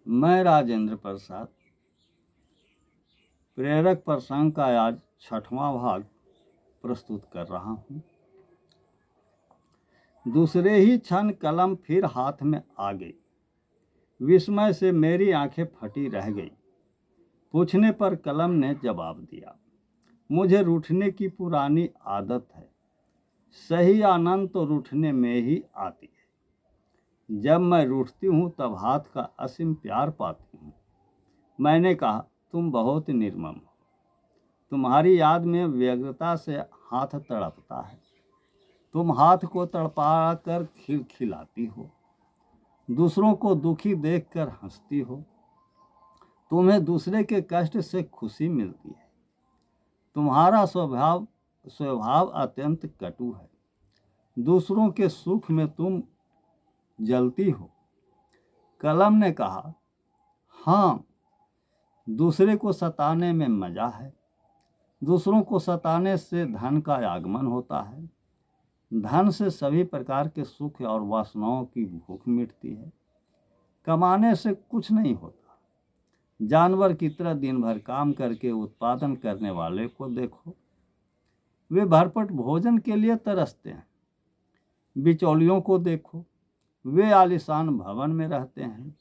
मैं राजेंद्र प्रसाद प्रेरक प्रसंग का आज 6वां भाग प्रस्तुत कर रहा हूँ। दूसरे ही क्षण कलम फिर हाथ में आ गई। विस्मय से मेरी आंखें फटी रह गई। पूछने पर कलम ने जवाब दिया, मुझे रूठने की पुरानी आदत है। सही आनंद तो रूठने में ही आती है। जब मैं रूठती हूँ तब हाथ का असीम प्यार पाती हूँ। मैंने कहा, तुम बहुत निर्मम हो। तुम्हारी याद में व्यग्रता से हाथ तड़पता है। तुम हाथ को तड़पा कर खिलखिलाती हो। दूसरों को दुखी देखकर हंसती हो। तुम्हें दूसरे के कष्ट से खुशी मिलती है। तुम्हारा स्वभाव अत्यंत कटु है। दूसरों के सुख में तुम जलती हो। कलम ने कहा, हाँ, दूसरे को सताने में मजा है। दूसरों को सताने से धन का आगमन होता है। धन से सभी प्रकार के सुख और वासनाओं की भूख मिटती है। कमाने से कुछ नहीं होता। जानवर की तरह दिन भर काम करके उत्पादन करने वाले को देखो, वे भरपेट भोजन के लिए तरसते हैं। बिचौलियों को देखो, वे आलीशान भवन में रहते हैं।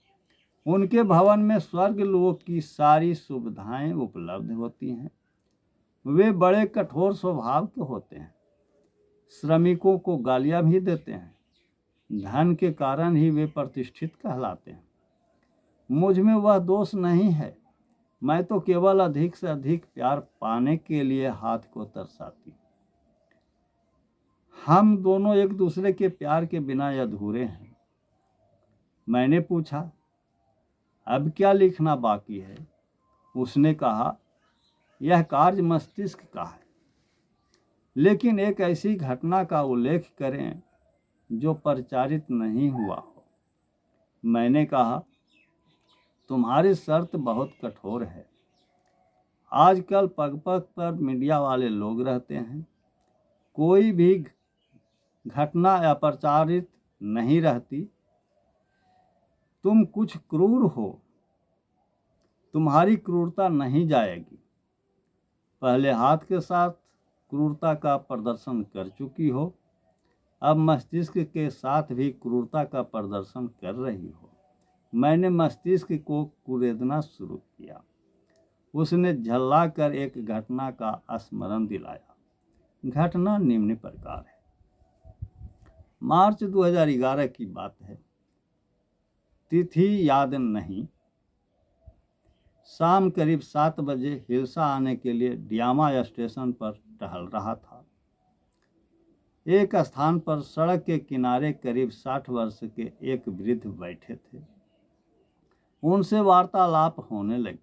उनके भवन में स्वर्ग लोक की सारी सुविधाएं उपलब्ध होती हैं। वे बड़े कठोर स्वभाव के होते हैं। श्रमिकों को गालियां भी देते हैं। धन के कारण ही वे प्रतिष्ठित कहलाते हैं। मुझ में वह दोष नहीं है। मैं तो केवल अधिक से अधिक प्यार पाने के लिए हाथ को तरसाती हूँ। हम दोनों एक दूसरे के प्यार के बिना अधूरे हैं। मैंने पूछा, अब क्या लिखना बाकी है? उसने कहा, यह कार्य मस्तिष्क का है, लेकिन एक ऐसी घटना का उल्लेख करें जो प्रचारित नहीं हुआ हो। मैंने कहा, तुम्हारी शर्त बहुत कठोर है। आजकल पग पग पर मीडिया वाले लोग रहते हैं। कोई भी घटना अप्रचारित नहीं रहती। तुम कुछ क्रूर हो। तुम्हारी क्रूरता नहीं जाएगी। पहले हाथ के साथ क्रूरता का प्रदर्शन कर चुकी हो, अब मस्तिष्क के साथ भी क्रूरता का प्रदर्शन कर रही हो। मैंने मस्तिष्क को कुरेदना शुरू किया। उसने झल्ला कर एक घटना का स्मरण दिलाया। घटना निम्न प्रकार है। मार्च 2011 की बात है। तिथि याद नहीं। शाम करीब 7 बजे हिलसा आने के लिए डियामा स्टेशन पर टहल रहा था। एक स्थान पर सड़क के किनारे करीब 60 वर्ष के एक वृद्ध बैठे थे। उनसे वार्तालाप होने लगी।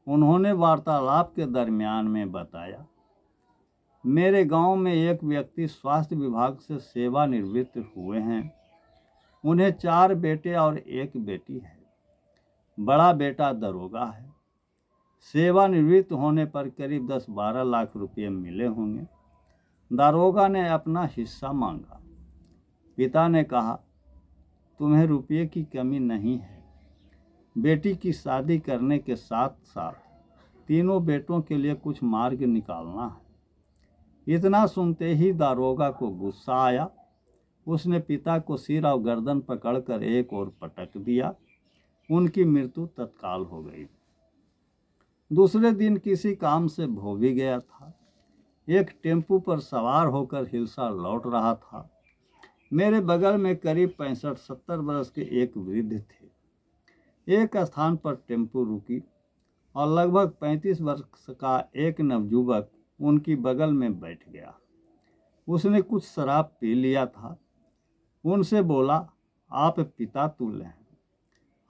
उन्होंने वार्तालाप के दरमियान में बताया, मेरे गांव में एक व्यक्ति स्वास्थ्य विभाग से सेवानिवृत्त हुए हैं। उन्हें 4 बेटे और 1 बेटी है। बड़ा बेटा दरोगा है। सेवानिवृत्त होने पर करीब 10-12 लाख रुपये मिले होंगे। दारोगा ने अपना हिस्सा मांगा। पिता ने कहा, तुम्हें रुपये की कमी नहीं है। बेटी की शादी करने के साथ साथ तीनों बेटों के लिए कुछ मार्ग निकालना है। इतना सुनते ही दारोगा को गुस्सा आया। उसने पिता को सिर और गर्दन पकड़कर एक ओर पटक दिया। उनकी मृत्यु तत्काल हो गई। दूसरे दिन किसी काम से भोवी गया था। एक टेम्पू पर सवार होकर हिलसा लौट रहा था। मेरे बगल में करीब 65-70 वर्ष के एक वृद्ध थे। एक स्थान पर टेम्पू रुकी और लगभग 35 वर्ष का एक नवयुवक उनकी बगल में बैठ गया। उसने कुछ शराब पी लिया था। उनसे बोला, आप पिता तुल्य हैं।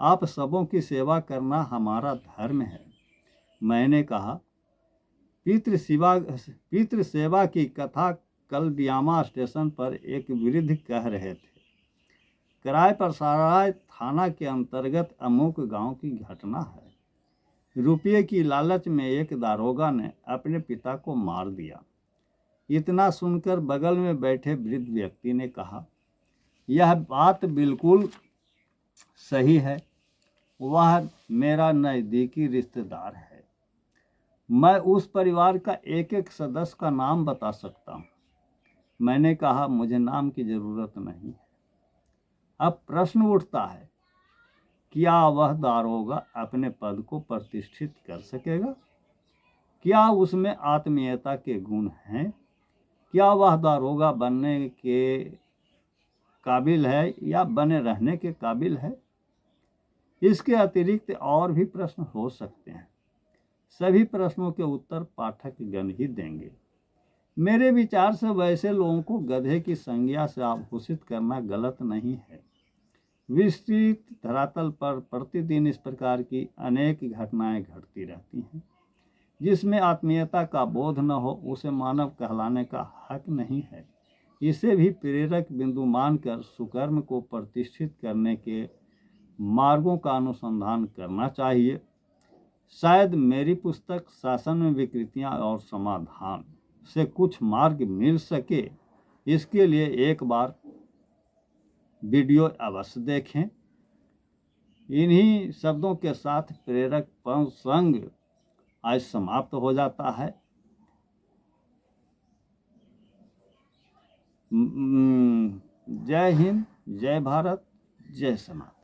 आप सबों की सेवा करना हमारा धर्म है। मैंने कहा, पितृ सेवा की कथा कल डियामा स्टेशन पर एक वृद्ध कह रहे थे। किराए पर सराय थाना के अंतर्गत अमुक गांव की घटना है। रुपये की लालच में एक दारोगा ने अपने पिता को मार दिया। इतना सुनकर बगल में बैठे वृद्ध व्यक्ति ने कहा, यह बात बिल्कुल सही है। वह मेरा नज़दीकी रिश्तेदार है। मैं उस परिवार का एक एक सदस्य का नाम बता सकता हूँ। मैंने कहा, मुझे नाम की ज़रूरत नहीं है। अब प्रश्न उठता है, क्या वह दारोगा अपने पद को प्रतिष्ठित कर सकेगा? क्या उसमें आत्मीयता के गुण हैं? क्या वह दारोगा बनने के काबिल है या बने रहने के काबिल है? इसके अतिरिक्त और भी प्रश्न हो सकते हैं। सभी प्रश्नों के उत्तर पाठकगण ही देंगे। मेरे विचार से वैसे लोगों को गधे की संज्ञा से आभूषित करना गलत नहीं है। विस्तृत धरातल पर प्रतिदिन इस प्रकार की अनेक घटनाएं घटती रहती हैं। जिसमें आत्मीयता का बोध न हो, उसे मानव कहलाने का हक नहीं है। इसे भी प्रेरक बिंदु मानकर सुकर्म को प्रतिष्ठित करने के मार्गों का अनुसंधान करना चाहिए। शायद मेरी पुस्तक शासन में विकृतियां और समाधान से कुछ मार्ग मिल सके। इसके लिए एक बार वीडियो अवश्य देखें। इन्हीं शब्दों के साथ प्रेरक प्रसंग आज समाप्त हो जाता है। जय हिंद, जय भारत, जय समाज।